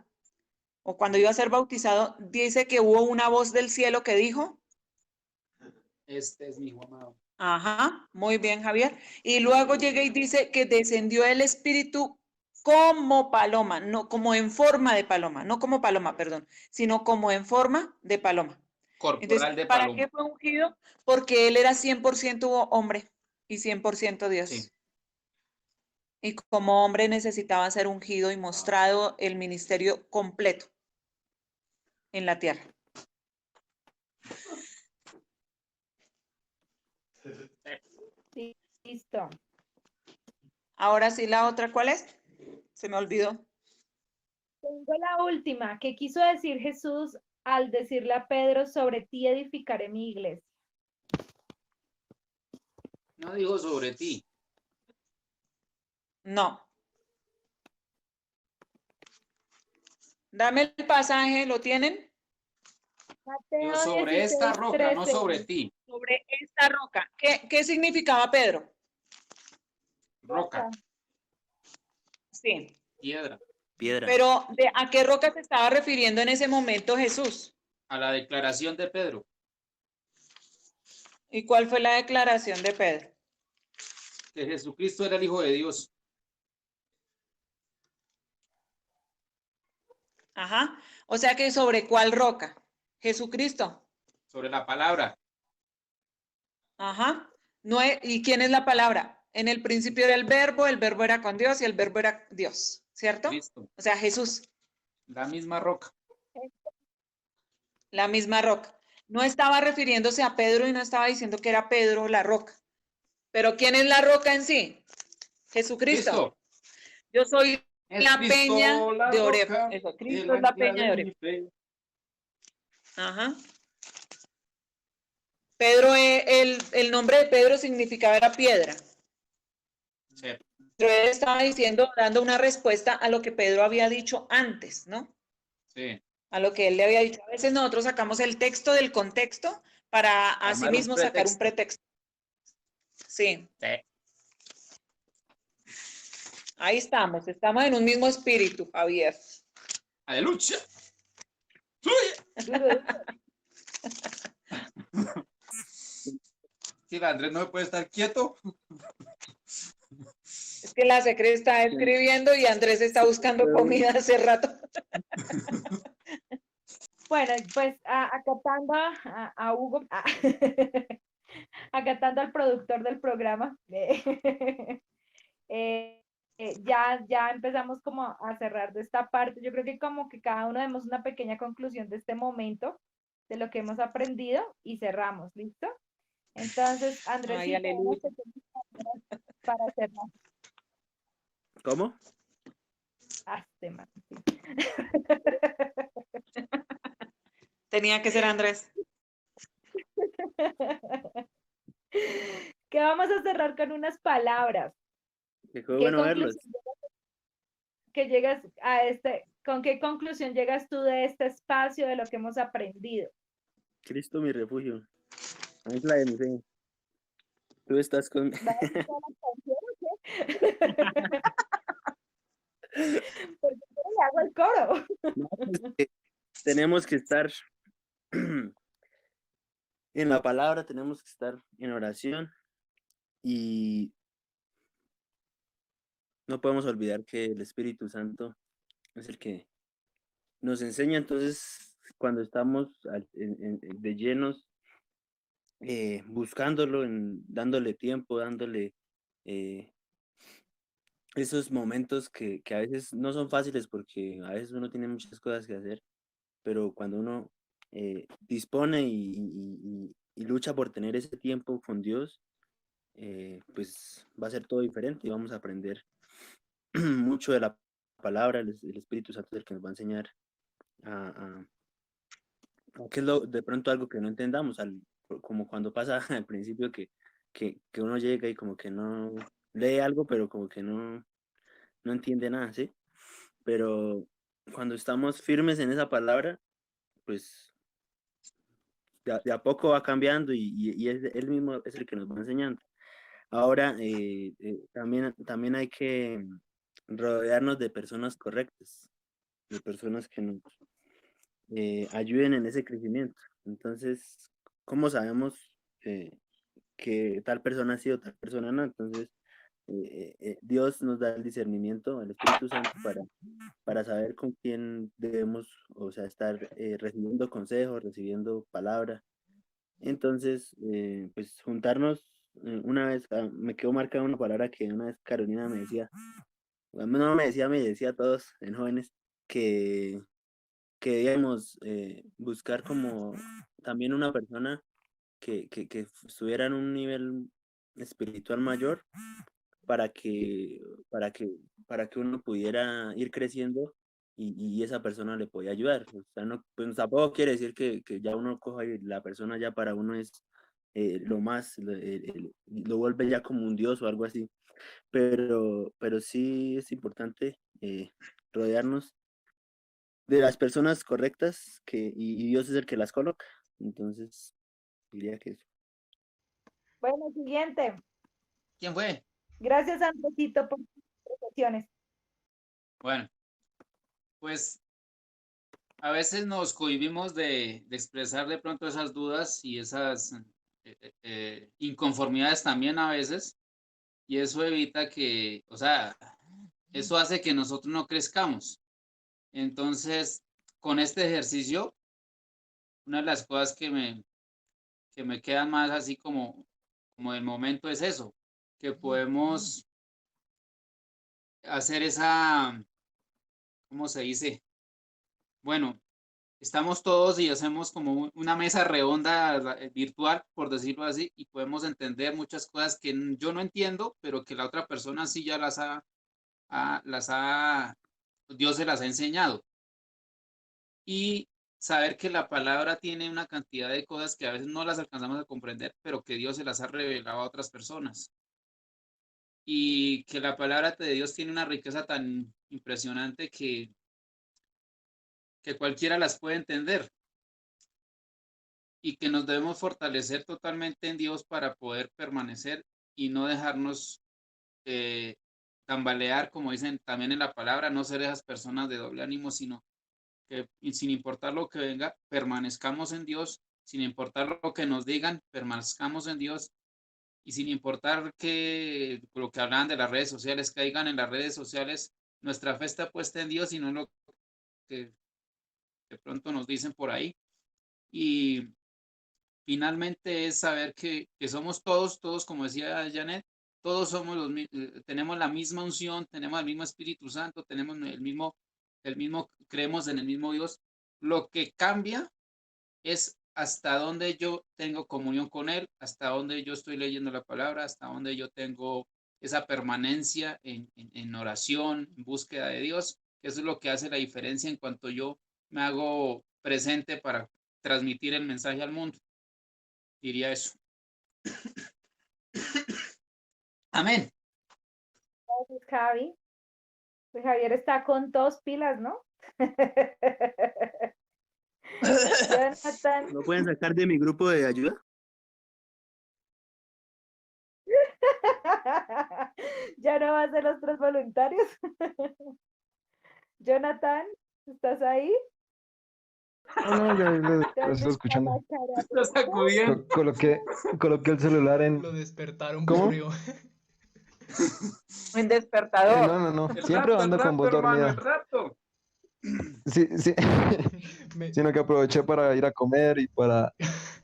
Speaker 5: o cuando iba a ser bautizado, dice que hubo una voz del cielo que dijo,
Speaker 3: Este es mi hijo amado.
Speaker 5: ajá, muy bien, Javier. Y luego llega y dice que descendió el Espíritu como paloma, no como en forma de paloma, no como paloma, perdón, sino como en forma de paloma.
Speaker 3: Corporal
Speaker 5: Entonces,
Speaker 3: de
Speaker 5: ¿para
Speaker 3: paloma.
Speaker 5: qué fue ungido? Porque él era 100% hombre y 100% Dios.
Speaker 3: Sí.
Speaker 5: Y como hombre necesitaba ser ungido y mostrado el ministerio completo en la tierra.
Speaker 4: Sí, listo.
Speaker 5: Ahora sí, la otra, ¿cuál es? Se me olvidó.
Speaker 4: Tengo la última. ¿Qué quiso decir Jesús al decirle a Pedro, sobre ti edificaré mi iglesia?
Speaker 3: No dijo sobre ti.
Speaker 5: No. Dame el pasaje, ¿lo tienen?
Speaker 4: Mateo
Speaker 3: Sobre esta
Speaker 4: 16,
Speaker 3: roca, no
Speaker 4: 13.
Speaker 3: sobre ti.
Speaker 5: Sobre esta roca. ¿Qué significaba Pedro?
Speaker 3: Roca,
Speaker 5: Sí.
Speaker 3: piedra.
Speaker 6: Piedra.
Speaker 5: Pero ¿a qué roca se estaba refiriendo en ese momento Jesús?
Speaker 3: A la declaración de Pedro.
Speaker 5: ¿Y cuál fue la declaración de Pedro?
Speaker 3: Que Jesucristo era el Hijo de Dios.
Speaker 5: Ajá. O sea que ¿sobre cuál roca? Jesucristo.
Speaker 3: Sobre la palabra.
Speaker 5: Ajá. No es, ¿y quién es la palabra? En el principio era el verbo era con Dios y el verbo era Dios, ¿cierto?
Speaker 3: Cristo.
Speaker 5: O sea, Jesús,
Speaker 3: La misma roca.
Speaker 5: la misma roca. No estaba refiriéndose a Pedro y no estaba diciendo que era Pedro la roca. Pero ¿quién es la roca en sí? Jesucristo.
Speaker 3: Cristo.
Speaker 5: Yo soy
Speaker 3: Es
Speaker 5: la
Speaker 3: Cristo,
Speaker 5: peña
Speaker 3: la
Speaker 5: de Oreb.
Speaker 3: roca,
Speaker 5: Eso,
Speaker 3: el
Speaker 5: Cristo es la
Speaker 3: ancla
Speaker 5: peña de
Speaker 3: de
Speaker 5: Oreb.
Speaker 3: mi fe.
Speaker 5: Ajá. Pedro, el nombre de Pedro significaba era piedra.
Speaker 3: Sí.
Speaker 5: Pero él estaba diciendo, dando una respuesta a lo que Pedro había dicho antes, ¿no?
Speaker 3: Sí.
Speaker 5: A lo que él le había dicho. A veces nosotros sacamos el texto del contexto para así
Speaker 3: Armar un
Speaker 5: mismo sacar un pretexto. Sí.
Speaker 3: Sí.
Speaker 5: Ahí estamos en un mismo espíritu, Javier.
Speaker 3: Aleluya. Sí, el Andrés no puede estar quieto.
Speaker 5: Es que la secre está escribiendo y Andrés está buscando comida hace rato.
Speaker 4: Bueno, pues acatando a Hugo, acatando al productor del programa, ya empezamos como a cerrar de esta parte. Yo creo que como que cada uno demos una pequeña conclusión de este momento, de lo que hemos aprendido y cerramos, ¿listo? Entonces, Andrés,
Speaker 5: Ay, aleluya.
Speaker 4: para cerrar.
Speaker 6: ¿Cómo?
Speaker 4: Man, sí.
Speaker 5: Tenía que ser Andrés.
Speaker 4: Que vamos a cerrar con unas palabras.
Speaker 6: Que fue
Speaker 4: ¿Qué
Speaker 6: bueno verlos.
Speaker 4: ¿Con qué conclusión llegas tú de este espacio, de lo que hemos aprendido?
Speaker 6: Cristo mi refugio. Ancla de mi fe. Tú estás conmigo.
Speaker 4: ¿Va a decir toda la canción o qué? Porque yo le hago el coro.
Speaker 6: No, tenemos que estar en la palabra, tenemos que estar en oración y no podemos olvidar que el Espíritu Santo es el que nos enseña. Entonces, cuando estamos de llenos, buscándolo, dándole tiempo, dándole esos momentos que a veces no son fáciles porque a veces uno tiene muchas cosas que hacer, pero cuando uno dispone y lucha por tener ese tiempo con Dios, pues va a ser todo diferente y vamos a aprender mucho de la palabra. El Espíritu Santo es el que nos va a enseñar a qué es de pronto algo que no entendamos, como cuando pasa al principio que uno llega y como que no lee algo, pero como que no entiende nada, ¿sí? Pero cuando estamos firmes en esa palabra, pues de a poco va cambiando y él mismo es el que nos va enseñando. Ahora, también hay que rodearnos de personas correctas, de personas que nos ayuden en ese crecimiento. Entonces, ¿cómo sabemos que tal persona sí o tal persona no? Entonces, Dios nos da el discernimiento, el Espíritu Santo, para saber con quién debemos, o sea, estar recibiendo consejos, recibiendo palabra. Entonces, pues juntarnos una vez, me quedó marcada una palabra que una vez Carolina me decía, no me decía a todos en jóvenes que, que debíamos buscar como también una persona que estuviera en un nivel espiritual mayor para que, para que, para que uno pudiera ir creciendo y esa persona le podía ayudar. O sea, no, pues tampoco quiere decir que ya uno coja y la persona ya para uno es lo más, lo vuelve ya como un dios o algo así. Pero sí es importante rodearnos de las personas correctas y Dios es el que las coloca. Entonces, diría que eso.
Speaker 4: Bueno, siguiente.
Speaker 3: ¿Quién fue?
Speaker 4: Gracias, Andresito, por tus presentaciones.
Speaker 3: Bueno, pues a veces nos cohibimos de expresar de pronto esas dudas y esas inconformidades también a veces, y eso evita que, o sea, eso hace que nosotros no crezcamos. Entonces, con este ejercicio, una de las cosas que me quedan más así como del momento es eso, que podemos hacer esa, ¿cómo se dice? Bueno, estamos todos y hacemos como una mesa redonda virtual, por decirlo así, y podemos entender muchas cosas que yo no entiendo, pero que la otra persona sí ya Dios se las ha enseñado. Y saber que la palabra tiene una cantidad de cosas que a veces no las alcanzamos a comprender, pero que Dios se las ha revelado a otras personas. Y que la palabra de Dios tiene una riqueza tan impresionante que cualquiera las puede entender y que nos debemos fortalecer totalmente en Dios para poder permanecer y no dejarnos tambalear, como dicen también en la palabra, no ser esas personas de doble ánimo, sino y sin importar lo que venga, permanezcamos en Dios, sin importar lo que nos digan, permanezcamos en Dios, y sin importar que lo que hablan de las redes sociales, caigan en las redes sociales, nuestra fe está puesta en Dios y no en lo que de pronto nos dicen por ahí. Y finalmente es saber que somos todos, como decía Janet, todos somos tenemos la misma unción, tenemos el mismo Espíritu Santo, tenemos creemos en el mismo Dios. Lo que cambia es hasta dónde yo tengo comunión con Él, hasta dónde yo estoy leyendo la palabra, hasta dónde yo tengo esa permanencia en oración, en búsqueda de Dios. Eso es lo que hace la diferencia en cuanto yo me hago presente para transmitir el mensaje al mundo. Diría eso. Amén.
Speaker 4: Gracias, Javi. Pues Javier está con dos pilas, ¿no? Jonathan,
Speaker 6: ¿No pueden sacar de mi grupo de ayuda?
Speaker 4: ya no vas de los tres voluntarios. Jonathan, ¿estás ahí?
Speaker 8: No, yo lo
Speaker 4: ¿Dónde
Speaker 8: estoy
Speaker 4: está
Speaker 8: escuchando.
Speaker 4: la cara?
Speaker 3: Lo sacudiendo.
Speaker 8: Coloqué el celular en...
Speaker 9: Lo despertaron,
Speaker 8: ¿Cómo?
Speaker 9: creo.
Speaker 5: En despertador.
Speaker 8: No.
Speaker 3: El
Speaker 8: Siempre
Speaker 3: rapto,
Speaker 8: ando
Speaker 3: el
Speaker 8: con voz
Speaker 3: rapto, hermano, el
Speaker 8: dormida.
Speaker 3: rapto.
Speaker 8: Sí.
Speaker 9: Me-
Speaker 8: Sino que aproveché para ir a comer y para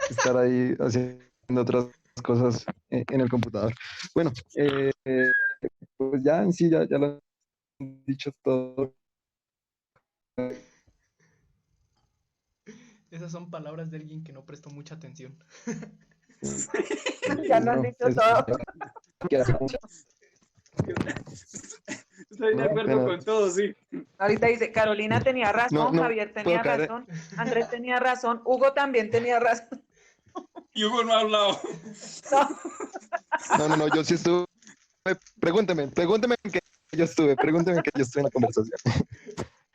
Speaker 8: estar ahí haciendo otras cosas en el computador. Bueno, pues ya en sí, ya lo han dicho todo.
Speaker 9: Esas son palabras de alguien que no prestó mucha atención.
Speaker 5: Ya lo han
Speaker 8: No,
Speaker 5: dicho todo.
Speaker 3: Estoy de acuerdo con todo, sí.
Speaker 5: Ahorita dice, Carolina tenía razón,
Speaker 8: No
Speaker 5: Javier
Speaker 8: puedo
Speaker 5: tenía
Speaker 8: caer.
Speaker 5: razón, Andrés tenía razón, Hugo también tenía razón.
Speaker 3: Y Hugo no ha hablado.
Speaker 8: No, yo sí estuve. Pregúnteme en que yo estuve en la conversación.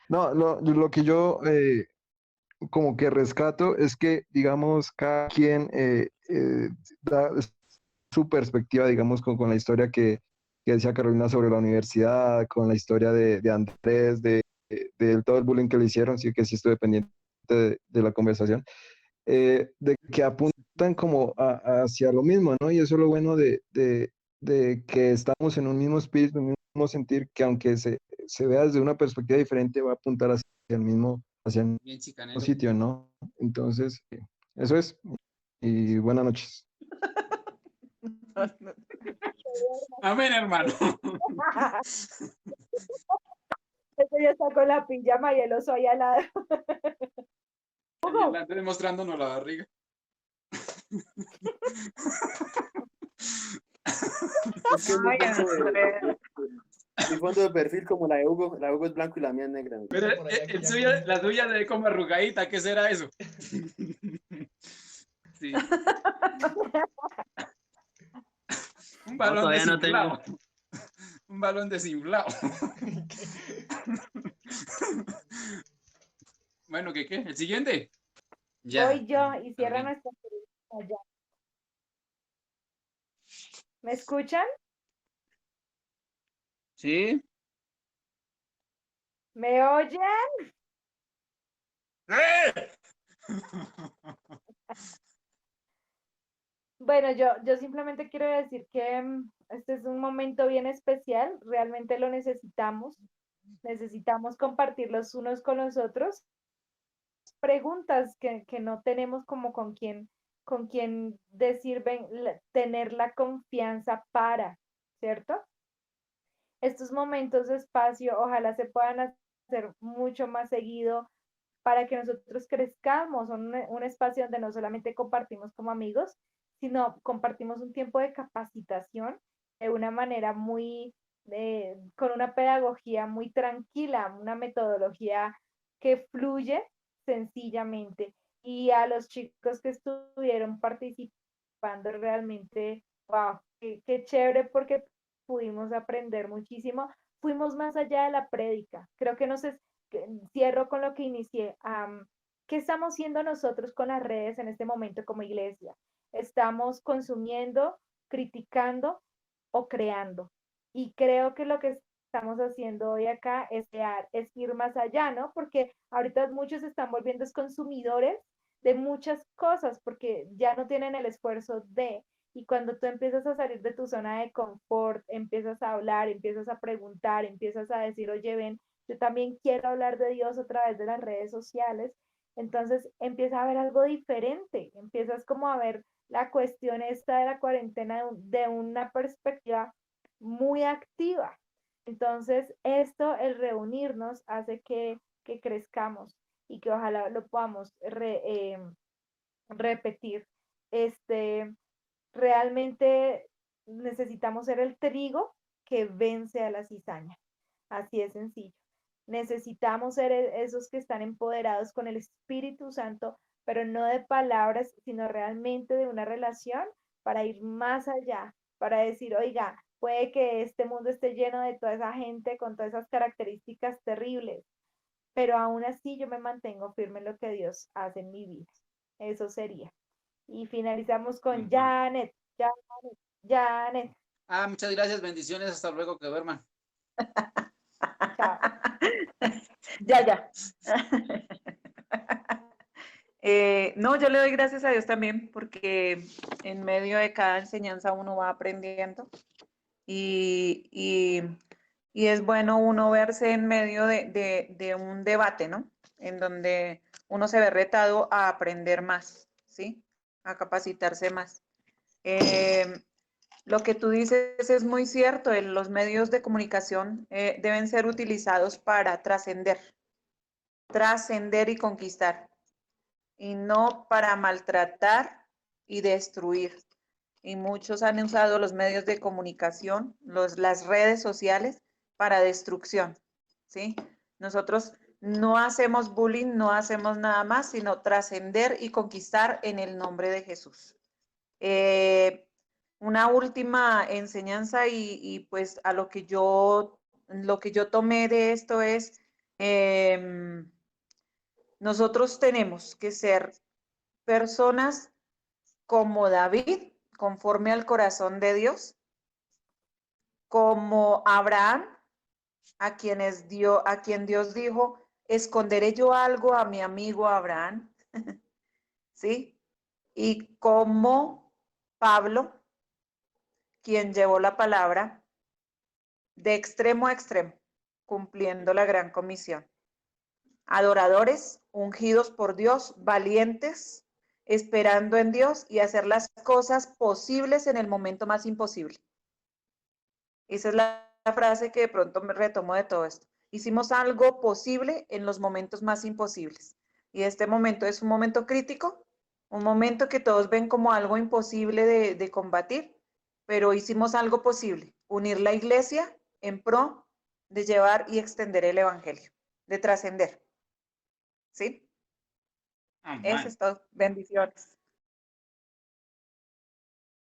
Speaker 8: No, lo que yo como que rescato es que, digamos, cada quien da su perspectiva, digamos, con la historia que decía Carolina sobre la universidad, con la historia de Andrés, de todo el bullying que le hicieron, sí que sí estuve pendiente de la conversación, de que apuntan como hacia lo mismo, ¿no? Y eso es lo bueno de que estamos en un mismo espíritu, en un mismo sentir, que aunque se vea desde una perspectiva diferente, va a apuntar hacia el mismo
Speaker 3: Bien chicanero.
Speaker 8: sitio, ¿no? Entonces, eso es. Y buenas noches.
Speaker 3: Amén, hermano.
Speaker 4: Ese ya está con la pijama y el oso ahí al lado.
Speaker 3: Y anda demostrándonos la barriga.
Speaker 6: Es que
Speaker 5: Ay, Andrés.
Speaker 6: mi fondo de perfil como la de Hugo es blanco y la mía es negra.
Speaker 3: Pero
Speaker 9: Por allá que ya
Speaker 3: la suya se ve como arrugadita. ¿Qué será eso? Sí. Un balón
Speaker 6: todavía no
Speaker 3: desinflado. Un balón desinflado. Bueno, ¿qué? ¿El siguiente? Ya.
Speaker 4: Voy yo y cierra
Speaker 3: Bien.
Speaker 4: nuestra entrevista ya. ¿Me escuchan?
Speaker 3: Sí.
Speaker 4: ¿Me oyen? Bueno, yo simplemente quiero decir que este es un momento bien especial, realmente lo necesitamos. Necesitamos compartir los unos con los otros. Preguntas que no tenemos como con quien decir, tener la confianza para, ¿cierto? Estos momentos de espacio ojalá se puedan hacer mucho más seguido para que nosotros crezcamos, un espacio donde no solamente compartimos como amigos, sino compartimos un tiempo de capacitación de una manera con una pedagogía muy tranquila, una metodología que fluye sencillamente. Y a los chicos que estuvieron participando realmente, wow, qué chévere porque pudimos aprender muchísimo. Fuimos más allá de la prédica. Creo que cierro con lo que inicié. ¿Qué estamos haciendo nosotros con las redes en este momento como iglesia? ¿Estamos consumiendo, criticando o creando? Y creo que lo que estamos haciendo hoy acá es ir más allá, ¿no? Porque ahorita muchos se están volviendo consumidores de muchas cosas porque ya no tienen el esfuerzo de, y cuando tú empiezas a salir de tu zona de confort, empiezas a hablar, empiezas a preguntar, empiezas a decir, oye, ven, yo también quiero hablar de Dios a través de las redes sociales, entonces empieza a ver algo diferente, empiezas como a ver la cuestión esta de la cuarentena de una perspectiva muy activa. Entonces, esto, el reunirnos, hace que crezcamos y que ojalá lo podamos repetir. Este, realmente necesitamos ser el trigo que vence a la cizaña. Así es sencillo. Necesitamos ser esos que están empoderados con el Espíritu Santo, pero no de palabras, sino realmente de una relación para ir más allá, para decir, oiga, puede que este mundo esté lleno de toda esa gente con todas esas características terribles, pero aún así yo me mantengo firme en lo que Dios hace en mi vida. Eso sería. Y finalizamos con
Speaker 3: Ujú.
Speaker 4: Janet, Janet, Janet.
Speaker 3: Muchas gracias, bendiciones, hasta luego, que duerman.
Speaker 4: Chao.
Speaker 5: Ya. No, yo le doy gracias a Dios también porque en medio de cada enseñanza uno va aprendiendo y es bueno uno verse en medio de un debate, ¿no? En donde uno se ve retado a aprender más, ¿sí? A capacitarse más. Lo que tú dices es muy cierto, los medios de comunicación deben ser utilizados para trascender y conquistar, y no para maltratar y destruir. Y muchos han usado los medios de comunicación, las redes sociales, para destrucción, ¿sí? Nosotros no hacemos bullying, no hacemos nada más, sino trascender y conquistar en el nombre de Jesús. Una última enseñanza pues a lo que yo tomé de esto es, nosotros tenemos que ser personas como David, conforme al corazón de Dios, como Abraham, a quien Dios dijo, esconderé yo algo a mi amigo Abraham, ¿sí? Y como Pablo, quien llevó la palabra de extremo a extremo, cumpliendo la gran comisión. Adoradores, ungidos por Dios, valientes, esperando en Dios y hacer las cosas posibles en el momento más imposible. Esa es la frase que de pronto me retomo de todo esto. Hicimos algo posible en los momentos más imposibles. Y este momento es un momento crítico, un momento que todos ven como algo imposible de combatir, pero hicimos algo posible, unir la iglesia en pro de llevar y extender el evangelio, de trascender. ¿Sí?
Speaker 3: Amén.
Speaker 5: Eso es todo. Bendiciones.